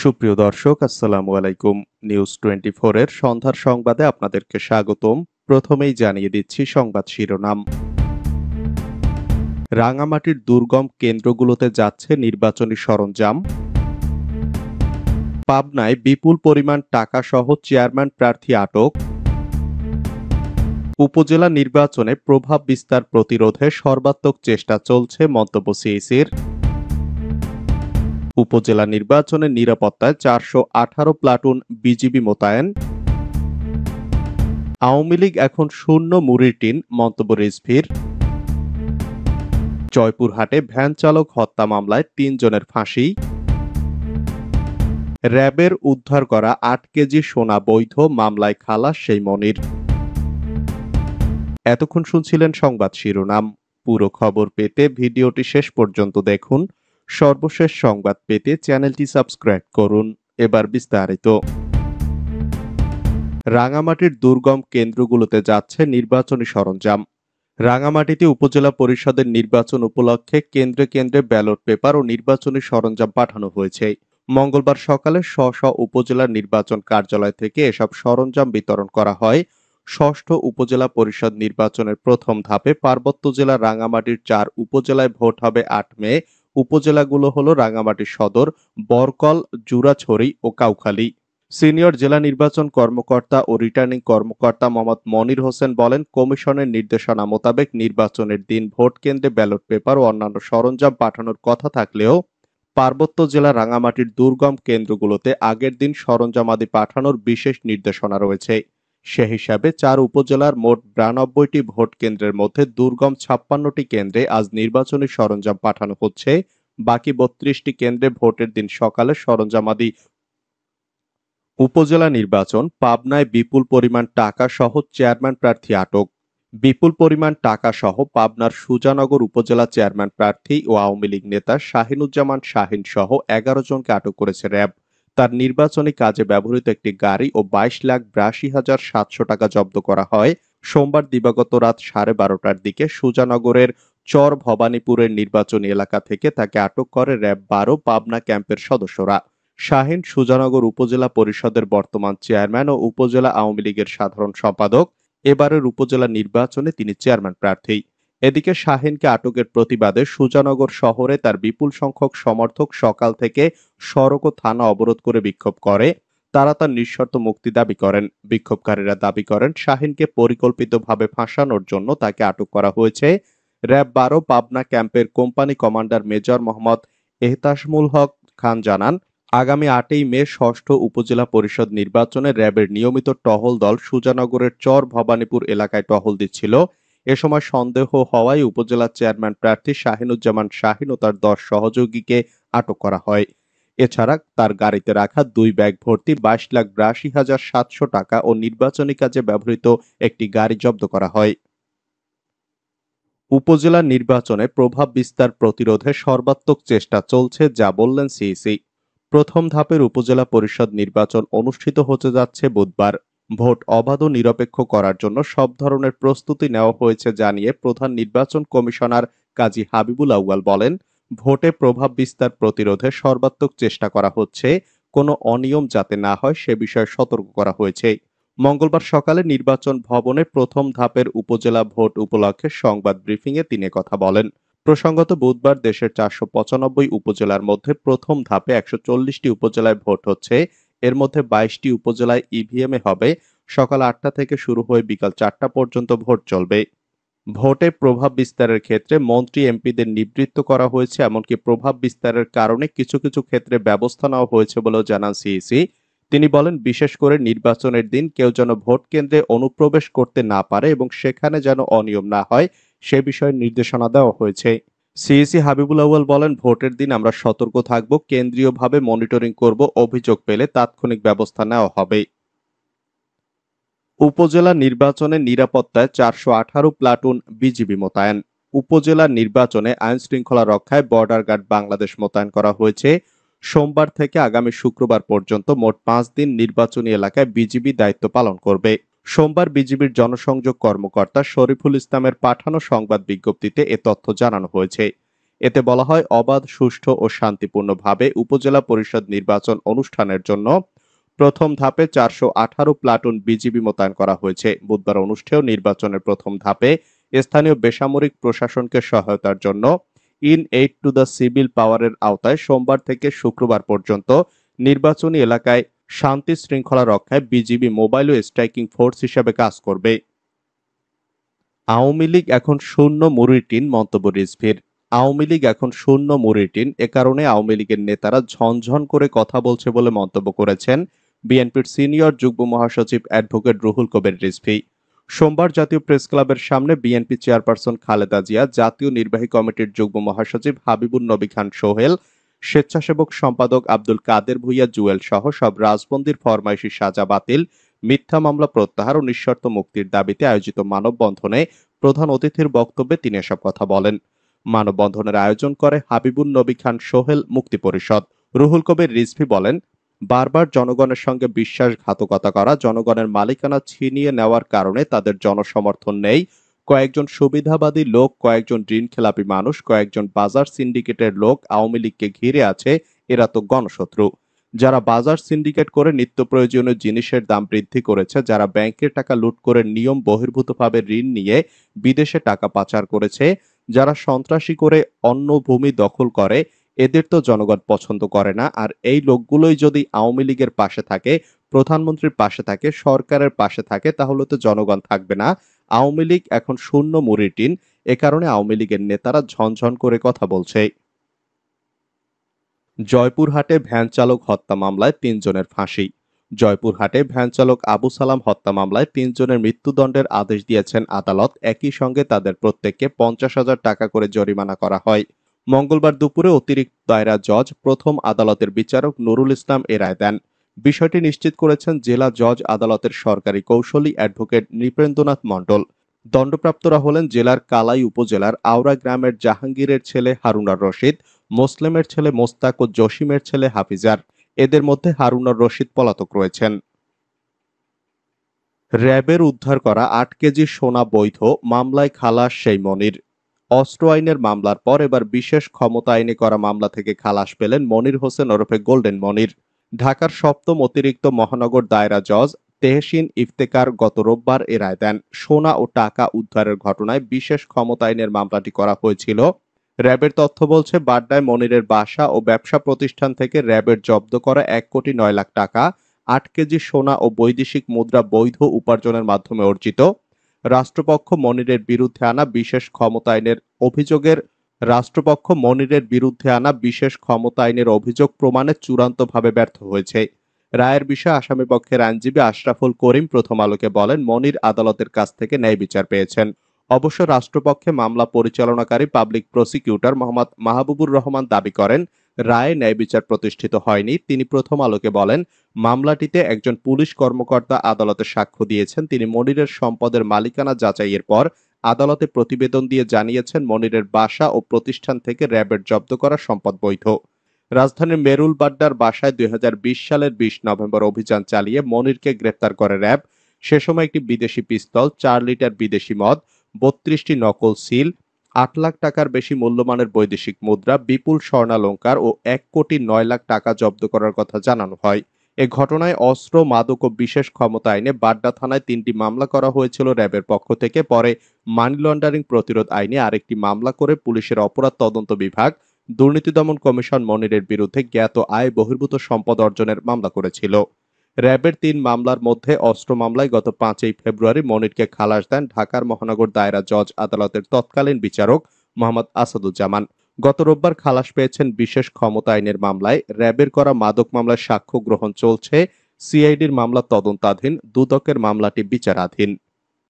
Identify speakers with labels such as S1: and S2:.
S1: সুপ্রিয় দর্শক, আসসালামু আলাইকুম। নিউজ 24 এর সন্ধ্যার সংবাদে আপনাদেরকে স্বাগতম। প্রথমেই জানিয়ে দিচ্ছি সংবাদ শিরোনাম। রাঙামাটির দুর্গম কেন্দ্রগুলোতে যাচ্ছে নির্বাচনী সরঞ্জাম। পাবনায় বিপুল পরিমাণ টাকাসহ চেয়ারম্যান প্রার্থী আটক। উপজেলা নির্বাচনে প্রভাব বিস্তার প্রতিরোধে সর্বাত্মক চেষ্টা চলছে, মন্তব্য সিইসির। উপজেলা নির্বাচনের নিরাপত্তায় 418 প্লাটুন বিজিবি মোতায়েন। আওয়ামী লীগ এখন শূন্য মুড়ির টিন, মন্তব্য রিজভীর। জয়পুরহাটে ভ্যান চালক হত্যা মামলায় 3 জনের ফাঁসি। র্যাবের উদ্ধার করা 8 কেজি সোনা বৈধ, মামলায় খালাস সেই মনির। এতক্ষণ শুনছিলেন সংবাদ শিরোনাম। পুরো খবর পেতে ভিডিওটি শেষ পর্যন্ত দেখুন। সর্বশেষ সংবাদ পেতে চ্যানেলটি সাবস্ক্রাইব করুন। এবার বিস্তারিত। রাঙামাটির দুর্গম কেন্দ্রগুলোতে যাচ্ছে নির্বাচনী সরঞ্জাম। রাঙামাটিতে উপজেলা পরিষদের নির্বাচন উপলক্ষে কেন্দ্রে কেন্দ্রে ব্যালট পেপার ও নির্বাচনী সরঞ্জাম পাঠানো হয়েছে। মঙ্গলবার সকালে স্ব উপজেলা নির্বাচন কার্যালয় থেকে এসব সরঞ্জাম বিতরণ করা হয়। ষষ্ঠ উপজেলা পরিষদ নির্বাচনের প্রথম ধাপে পার্বত্য জেলা রাঙামাটির 4 উপজেলায় ভোট হবে 8 মে। উপজেলাগুলো হলো রাঙামাটি সদর, বরকল, জুরাছড়ি ও কাউখালী। সিনিয়র জেলা নির্বাচন কর্মকর্তা ও রিটার্নিং কর্মকর্তা মোহাম্মদ মনির হোসেন বলেন, কমিশনের নির্দেশনা মোতাবেক নির্বাচনের দিন ভোট কেন্দ্রে ব্যালট পেপার ও অন্যান্য সরঞ্জাম পাঠানোর কথা থাকলেও পার্বত্য জেলা রাঙামাটির দুর্গম কেন্দ্রগুলোতে আগের দিন সরঞ্জামাদি পাঠানোর বিশেষ নির্দেশনা রয়েছে। সে হিসাবে 4 উপজেলার মোট 92টি ভোট কেন্দ্রের মধ্যে দুর্গম 56টি কেন্দ্রে আজ নির্বাচনী সরঞ্জাম পাঠানো হচ্ছে। বাকি 32টি কেন্দ্রে ভোটের দিন সকালে সরঞ্জামাদি। উপজেলা নির্বাচন। পাবনায় বিপুল পরিমাণ টাকা সহ চেয়ারম্যান প্রার্থী আটক। বিপুল পরিমাণ টাকা সহ পাবনার সুজানগর উপজেলা চেয়ারম্যান প্রার্থী ও আওয়ামী লীগ নেতা শাহিনুজ্জামান শাহিন সহ 11 জনকে আটক করেছে র্যাব। তার নির্বাচনী কাজে ব্যবহৃত একটি গাড়ি ও 22,82,700 টাকা জব্দ করা হয়। সোমবার দিবাগত রাত 12:30টার দিকে সুজানগরের চর ভবানীপুরের নির্বাচনী এলাকা থেকে তাকে আটক করে র্যাব 12 পাবনা ক্যাম্পের সদস্যরা। শাহিন সুজানগর উপজেলা পরিষদের বর্তমান চেয়ারম্যান ও উপজেলা আওয়ামী লীগের সাধারণ সম্পাদক। এবারের উপজেলা নির্বাচনে তিনি চেয়ারম্যান প্রার্থী। এদিকে শাহিনকে আটকের প্রতিবাদে সুজানগর শহরে তার বিপুল সংখ্যক সমর্থক সকাল থেকে সড়ক ও থানা অবরোধ করে বিক্ষোভ করে। তারা তার নিঃশর্ত মুক্তি দাবি করেন। বিক্ষোভকারীরা দাবি করেন, শাহিনকে পরিকল্পিতভাবে ফাঁসানোর জন্য তাকে আটক করা হয়েছে। র্যাব 12 পাবনা ক্যাম্পের কোম্পানি কমান্ডার মেজর মোহাম্মদ এহতাসমুল হক খান জানান, আগামী 8ই মে ষষ্ঠ উপজেলা পরিষদ নির্বাচনে র্যাবের নিয়মিত টহল দল সুজানগরের চর ভবানীপুর এলাকায় টহল দিচ্ছিল। এ সময় সন্দেহ হওয়ায় উপজেলা চেয়ারম্যান প্রার্থী শাহিনুজ্জামান শাহিন ও তার 10 সহযোগীকে আটক করা হয়। এছাড়া তার গাড়িতে রাখা 2 ব্যাগ ভর্তি 22,82,700 টাকা ও নির্বাচনী কাজে ব্যবহৃত একটি গাড়ি জব্দ করা হয়। উপজেলা নির্বাচনে প্রভাব বিস্তার প্রতিরোধে সর্বাত্মক চেষ্টা চলছে, যা বললেন সিইসি। প্রথম ধাপের উপজেলা পরিষদ নির্বাচন অনুষ্ঠিত হতে যাচ্ছে বুধবার। ভোট অবাধ ও নিরপেক্ষ করার জন্য সব ধরনের প্রস্তুতি নেওয়া হয়েছে জানিয়ে প্রধান নির্বাচন কমিশনার কাজী হাবিবুল আউয়াল বলেন, ভোটে প্রভাব বিস্তার প্রতিরোধে সর্বাত্মক চেষ্টা করা হচ্ছে। কোনো অনিয়ম যাতে না হয় সে বিষয়ে সতর্ক করা হয়েছে। মঙ্গলবার সকালে নির্বাচন ভবনে প্রথম ধাপের উপজেলা ভোট উপলক্ষে সংবাদ ব্রিফিংয়ে তিনি কথা বলেন। প্রসঙ্গত, বুধবার দেশের 495 উপজেলার মধ্যে প্রথম ধাপে 140টি উপজেলায় ভোট হচ্ছে। এর মধ্যে 22টি উপজেলায় ইভিএমে হবে। সকাল 8টা থেকে শুরু হয়ে বিকাল 4টা পর্যন্ত ভোট চলবে। ভোটে প্রভাব বিস্তারের ক্ষেত্রে মন্ত্রী এমপিদের নিবৃত্ত করা হয়েছে। এমনকি প্রভাব বিস্তারের কারণে কিছু কিছু ক্ষেত্রে ব্যবস্থা নেওয়া হয়েছে বলেও জানান সিইসি। তিনি বলেন, বিশেষ করে নির্বাচনের দিন কেউ যেন ভোট কেন্দ্রে অনুপ্রবেশ করতে না পারে এবং সেখানে যেন অনিয়ম না হয় সে বিষয়ে নির্দেশনা দেওয়া হয়েছে। সিইসি হাবিবুল আউয়াল বলেন, ভোটের দিন আমরা সতর্ক থাকব, কেন্দ্রীয়ভাবে মনিটরিং করব, অভিযোগ পেলে তাৎক্ষণিক ব্যবস্থা নেওয়া হবে। উপজেলা নির্বাচনের নিরাপত্তায় 418 প্লাটুন বিজিবি মোতায়েন। উপজেলা নির্বাচনে আইন শৃঙ্খলা রক্ষায় বর্ডার গার্ড বাংলাদেশ মোতায়েন করা হয়েছে। সোমবার থেকে আগামী শুক্রবার পর্যন্ত মোট 5 দিন নির্বাচনী এলাকায় বিজিবি দায়িত্ব পালন করবে। সোমবার বিজিবির জনসংযোগ কর্মকর্তা শরীফুল ইসলামের পাঠানো সংবাদ বিজ্ঞপ্তিতে এ তথ্য জানানো হয়েছে। এতে বলা হয়, অবাধ, সুষ্ঠু ও শান্তিপূর্ণভাবে উপজেলা পরিষদ নির্বাচন অনুষ্ঠানের জন্য প্রথম ধাপে 418 প্লাটুন বিজিবি মোতায়েন করা হয়েছে। বুধবার অনুষ্ঠেয় নির্বাচনের প্রথম ধাপে স্থানীয় বেসামরিক প্রশাসনকে সহায়তার জন্য in aid to the civil পাওয়ারের আওতায় সোমবার থেকে শুক্রবার পর্যন্ত নির্বাচনী এলাকায় শান্তি শৃঙ্খলা রক্ষায় বিজিবি মোবাইল ও স্ট্রাইকিং ফোর্স হিসেবে কাজ করবে। আওয়ামী লীগ এখন শূন্য মুড়ির টিন, মন্তব্য রিজভীর। আওয়ামী লীগ এখন শূন্য মুড়ির টিন, এ কারণে আওয়ামী লীগের নেতারা ঝনঝন করে কথা বলছে বলে মন্তব্য করেছেন বিএনপির সিনিয়র যুগ্ম মহাসচিব অ্যাডভোকেট রুহুল কবির রিজভী। সোমবার জাতীয় প্রেস ক্লাবের সামনে বিএনপি চেয়ারপারসন খালেদা জিয়া, জাতীয় নির্বাহী কমিটির যুগ্ম মহাসচিব হাবিবুন নবী খান সোহেল, স্বেচ্ছাসেবক সম্পাদক আব্দুল কাদের ভূঁইয়া জুয়েল সহ সব রাজবন্দির ফরমাইশি সাজা বাতিল, মিথ্যা মামলা প্রত্যাহার ও নিঃশর্ত মুক্তির দাবিতে আয়োজিত মানববন্ধনে প্রধান অতিথির বক্তব্যে তিনি এসব কথা বলেন। মানববন্ধনের আয়োজন করে হাবিবুন নবী খান সোহেল মুক্তি পরিষদ। রুহুল কবির রিজভী বলেন, বারবার জনগণের সঙ্গে বিশ্বাসঘাতকতা করা, জনগণের মালিকানা ছিনিয়ে নেওয়ার কারণে তাদের জনসমর্থন নেই। কয়েকজন সুবিধাবাদী লোক, কয়েকজন ঋণখেলাপি মানুষ, কয়েকজন বাজার সিন্ডিকেটের লোক আওয়ামী লীগকে ঘিরে আছে। এরা তো গণশত্রু। যারা বাজার সিন্ডিকেট করে নিত্য প্রয়োজনীয় জিনিসের দাম বৃদ্ধি করেছে, যারা ব্যাংকের টাকা লুট করে নিয়ম বহির্ভূতভাবে ঋণ নিয়ে বিদেশে টাকা পাচার করেছে, যারা সন্ত্রাসী করে অন্য ভূমি দখল করে, এদের তো জনগণ পছন্দ করে না। আর এই লোকগুলোই যদি আওয়ামী লীগের পাশে থাকে, প্রধানমন্ত্রীর পাশে থাকে, সরকারের পাশে থাকে, তাহলে তো জনগণ থাকবে না। আওয়ামী লীগ এখন শূন্য মুড়ির টিন, এ কারণে আওয়ামী লীগের নেতারা ঝনঝন করে কথা বলছে। জয়পুরহাটে ভ্যান চালক হত্যা মামলায় ৩ জনের ফাঁসি। জয়পুরহাটে ভ্যান চালক আবু সালাম হত্যা মামলায় ৩ জনের মৃত্যুদণ্ডের আদেশ দিয়েছেন আদালত। একই সঙ্গে তাদের প্রত্যেককে 50,000 টাকা করে জরিমানা করা হয়। মঙ্গলবার দুপুরে অতিরিক্ত দায়রা জজ প্রথম আদালতের বিচারক নুরুল ইসলাম এ রায় দেন। বিষয়টি নিশ্চিত করেছেন জেলা জজ আদালতের সরকারি কৌঁসুলি অ্যাডভোকেট নৃপেন্দ্রনাথ মণ্ডল। দণ্ডপ্রাপ্তরা হলেন জেলার কালাই উপজেলার আওড়া গ্রামের জাহাঙ্গীরের ছেলে হারুনার রশিদ, মোসলেমের ছেলে মোস্তাক ও জসিমের ছেলে হাফিজার। এদের মধ্যে হারুনার রশিদ পলাতক রয়েছেন। র্যাবের উদ্ধার করা 8 কেজি সোনা বৈধ, মামলায় খালাস সেই মনির। অস্ত্র আইনের মামলার পর এবার বিশেষ ক্ষমতা আইনে করা মামলা থেকে খালাস পেলেন মনির হোসেন ওরফে গোল্ডেন মনির। ঢাকার 7ম অতিরিক্ত মহানগর দায়রা জজ তেহসিন ইফতেকার গত রোববার এ রায় দেন। সোনা ও টাকা উদ্ধারের ঘটনায় বিশেষ ক্ষমতা আইনের মামলাটি করা হয়েছিল। র্যাবের তথ্য বলছে, বাড্ডায় মনিরের বাসা ও ব্যবসা প্রতিষ্ঠান থেকে র্যাবের জব্দ করা 1,09,00,000 টাকা, 8 কেজি সোনা ও বৈদেশিক মুদ্রা বৈধ উপার্জনের মাধ্যমে অর্জিত। রাষ্ট্রপক্ষ মনিরের বিরুদ্ধে আনা বিশেষ ক্ষমতা আইনের অভিযোগ প্রমাণে চূড়ান্তভাবে ব্যর্থ হয়েছে। রায়ের বিষয়ে আসামিপক্ষের আইনজীবী আশরাফুল করিম প্রথম আলোকে বলেন, মনির আদালতের কাছ থেকে ন্যায় বিচার পেয়েছেন। অবশ্য রাষ্ট্রপক্ষে মামলা পরিচালনাকারী পাবলিক প্রসিকিউটর মোহাম্মদ মাহবুবুর রহমান দাবি করেন, রায়ে ন্যায় বিচার প্রতিষ্ঠিত হয়নি। তিনি প্রথম আলোকে বলেন, মামলাটিতে একজন পুলিশ কর্মকর্তা আদালতে সাক্ষ্য দিয়েছেন। তিনি মনিরের সম্পদের মালিকানা যাচাইয়ের পর আদালতে প্রতিবেদন দিয়ে জানিয়েছেন, মনিরের বাসা ও প্রতিষ্ঠান থেকে র্যাবের জব্দ করা সম্পদ বৈধ। রাজধানীর মেরুল বাড্ডার বাসায় 2020 সালের 20 নভেম্বর অভিযান চালিয়ে মনিরকে গ্রেপ্তার করে র্যাব। সে সময় একটি বিদেশি পিস্তল, 4 লিটার বিদেশি মদ, 32টি নকল সিল, 8 লাখ টাকার বেশি মূল্যমানের বৈদেশিক মুদ্রা, বিপুল স্বর্ণালংকার ও 1,09,00,000 টাকা জব্দ করার কথা জানানো হয়। এ ঘটনায় অস্ত্র, মাদক ও বিশেষ ক্ষমতা আইনে বাড্ডা থানায় 3টি মামলা করা হয়েছিল র্যাবের পক্ষ থেকে। পরে মানি লন্ডারিং প্রতিরোধ আইনে আরেকটি মামলা করে পুলিশের অপরাধ তদন্ত বিভাগ, দুর্নীতি দমন কমিশন মনিরের বিরুদ্ধে জ্ঞাত আয় বহির্ভূত সম্পদ অর্জনের মামলা করেছিল। র্যাবের 3 মামলার মধ্যে অস্ত্র মামলায় গত 5ই ফেব্রুয়ারি মনিরকে খালাস দেন ঢাকার মহানগর দায়রা জজ আদালতের তৎকালীন বিচারক মোহাম্মদ আসাদুজ্জামান। গত রোববার খালাস পেয়েছেন বিশেষ ক্ষমতা আইনের মামলায়। র্যাবের করা মাদক মামলায় সাক্ষ্য গ্রহণ চলছে। সিআইডির মামলা তদন্তাধীন, দুদকের মামলাটি বিচারাধীন।